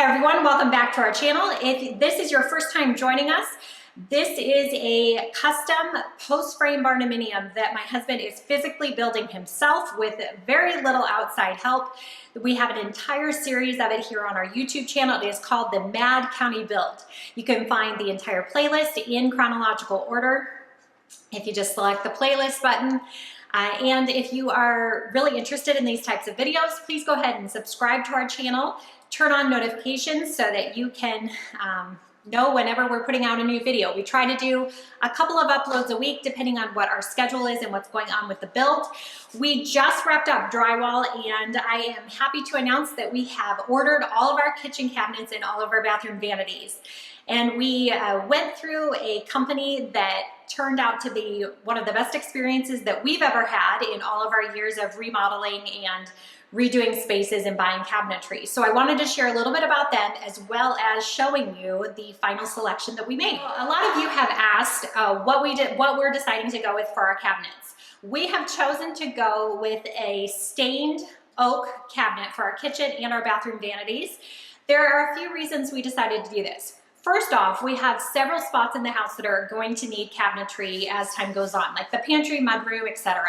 everyone, welcome back to our channel. If this is your first time joining us, this is a custom post frame barnuminium that my husband is physically building himself with very little outside help. We have an entire series of it here on our YouTube channel. It is called the Mad County Build. You can find the entire playlist in chronological order if you just select the playlist button. And if you are really interested in these types of videos, please go ahead and subscribe to our channel. Turn on notifications so that you can know whenever we're putting out a new video. We try to do a couple of uploads a week depending on what our schedule is and what's going on with the build. We just wrapped up drywall and I am happy to announce that we have ordered all of our kitchen cabinets and all of our bathroom vanities. And we went through a company that turned out to be one of the best experiences that we've ever had in all of our years of remodeling and redoing spaces and buying cabinetry. So I wanted to share a little bit about them as well as showing you the final selection that we made. A lot of you have asked what we're deciding to go with for our cabinets. We have chosen to go with a stained oak cabinet for our kitchen and our bathroom vanities. There are a few reasons we decided to do this. First off, we have several spots in the house that are going to need cabinetry as time goes on, like the pantry, mudroom, etc.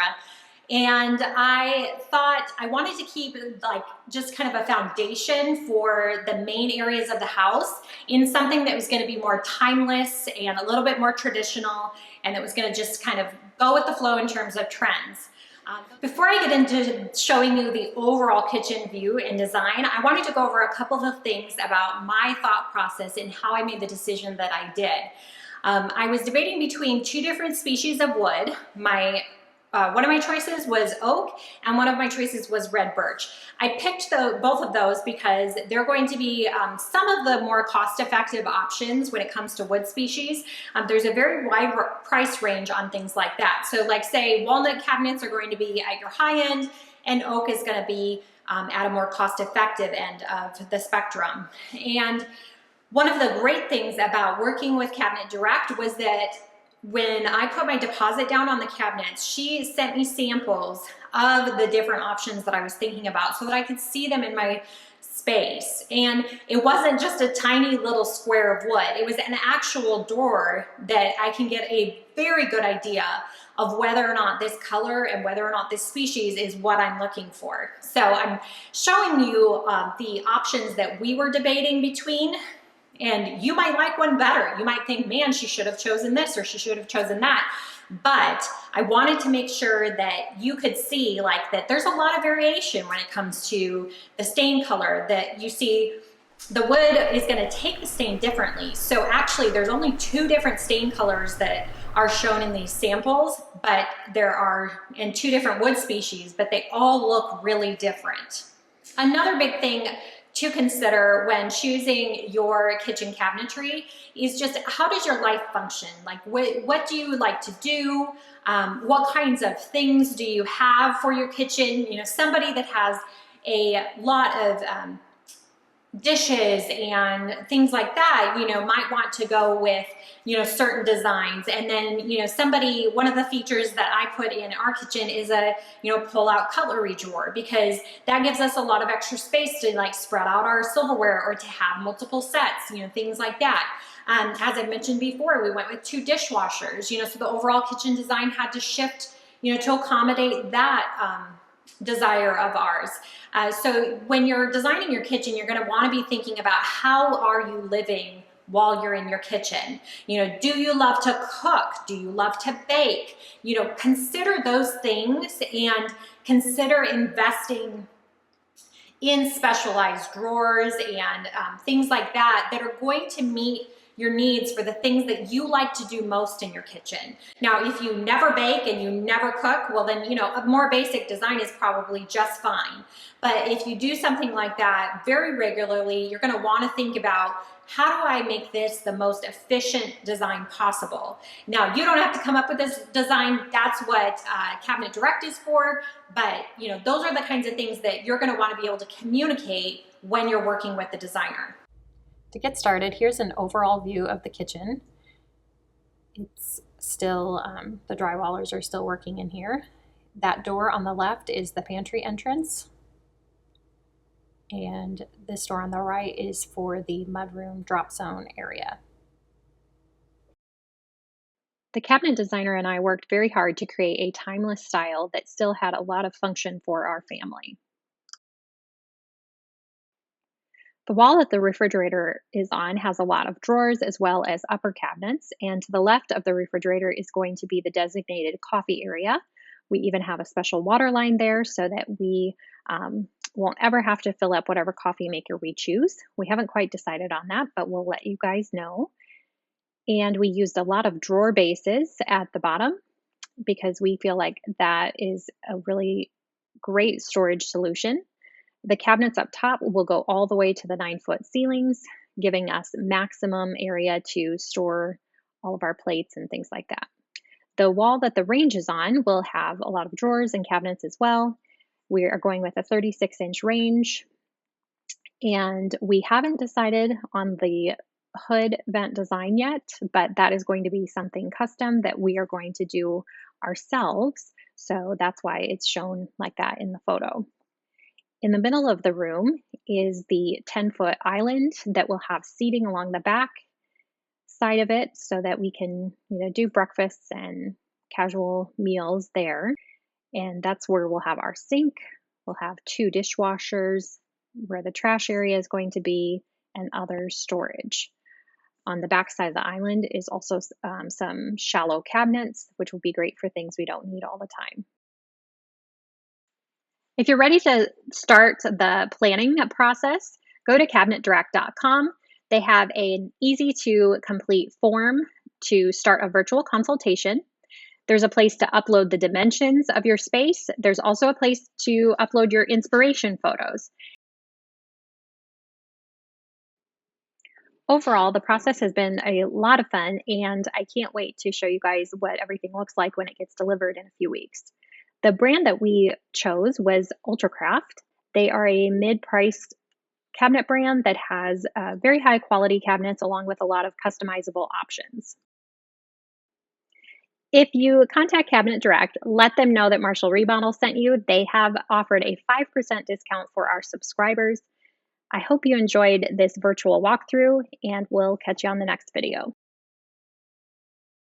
And I thought I wanted to keep like just kind of a foundation for the main areas of the house in something that was going to be more timeless and a little bit more traditional, and that was going to just kind of go with the flow in terms of trends. Before I get into showing you the overall kitchen view and design, I wanted to go over a couple of things about my thought process and how I made the decision that I did. I was debating between two different species of wood. One of my choices was oak and one of my choices was red birch. I picked both of those because they're going to be some of the more cost-effective options when it comes to wood species. There's a very wide price range on things like that. So like say walnut cabinets are going to be at your high end and oak is going to be at a more cost-effective end of the spectrum. And one of the great things about working with Cabinet Direct was that when I put my deposit down on the cabinets, she sent me samples of the different options that I was thinking about so that I could see them in my space. And it wasn't just a tiny little square of wood. It was an actual door that I can get a very good idea of whether or not this color and whether or not this species is what I'm looking for. So I'm showing you the options that we were debating between. And you might like one better. You might think, man, she should have chosen this or she should have chosen that. But I wanted to make sure that you could see like that there's a lot of variation when it comes to the stain color, that you see the wood is going to take the stain differently. So actually there's only two different stain colors that are shown in these samples, but there are in two different wood species, but they all look really different. Another big thing to consider when choosing your kitchen cabinetry is just how does your life function? Like what do you like to do? What kinds of things do you have for your kitchen? You know, somebody that has a lot of dishes and things like that, you know, might want to go with, you know, certain designs. And then, you know, one of the features that I put in our kitchen is a, you know, pull out cutlery drawer, because that gives us a lot of extra space to like spread out our silverware or to have multiple sets, you know, things like that. As I mentioned before, we went with two dishwashers, you know, so the overall kitchen design had to shift, you know, to accommodate that desire of ours. So when you're designing your kitchen, you're going to want to be thinking about how are you living while you're in your kitchen. You know, do you love to cook? Do you love to bake? You know, consider those things and consider investing in specialized drawers and things like that that are going to meet your needs for the things that you like to do most in your kitchen. Now, if you never bake and you never cook, well then, you know, a more basic design is probably just fine. But if you do something like that very regularly, you're gonna wanna think about, how do I make this the most efficient design possible? Now, you don't have to come up with this design. That's what Cabinet Direct is for. But, you know, those are the kinds of things that you're gonna wanna be able to communicate when you're working with the designer. To get started, here's an overall view of the kitchen. It's still, the drywallers are still working in here. That door on the left is the pantry entrance. And this door on the right is for the mudroom drop zone area. The cabinet designer and I worked very hard to create a timeless style that still had a lot of function for our family. The wall that the refrigerator is on has a lot of drawers as well as upper cabinets, and to the left of the refrigerator is going to be the designated coffee area. We even have a special water line there so that we won't ever have to fill up whatever coffee maker we choose. We haven't quite decided on that, but we'll let you guys know. And we used a lot of drawer bases at the bottom because we feel like that is a really great storage solution. The cabinets up top will go all the way to the 9-foot ceilings, giving us maximum area to store all of our plates and things like that. The wall that the range is on will have a lot of drawers and cabinets as well. We are going with a 36-inch range, and we haven't decided on the hood vent design yet, but that is going to be something custom that we are going to do ourselves. So that's why it's shown like that in the photo. In the middle of the room is the 10-foot island that will have seating along the back side of it so that we can, do breakfasts and casual meals there. And that's where we'll have our sink. We'll have 2 dishwashers, where the trash area is going to be, and other storage. On the back side of the island is also some shallow cabinets, which will be great for things we don't need all the time. If you're ready to start the planning process, go to cabinetdirect.com. They have an easy to complete form to start a virtual consultation. There's a place to upload the dimensions of your space. There's also a place to upload your inspiration photos. Overall, the process has been a lot of fun, and I can't wait to show you guys what everything looks like when it gets delivered in a few weeks. The brand that we chose was Ultracraft. They are a mid-priced cabinet brand that has very high quality cabinets along with a lot of customizable options. If you contact Cabinet Direct, let them know that Marshall Remodel sent you. They have offered a 5% discount for our subscribers. I hope you enjoyed this virtual walkthrough, and we'll catch you on the next video.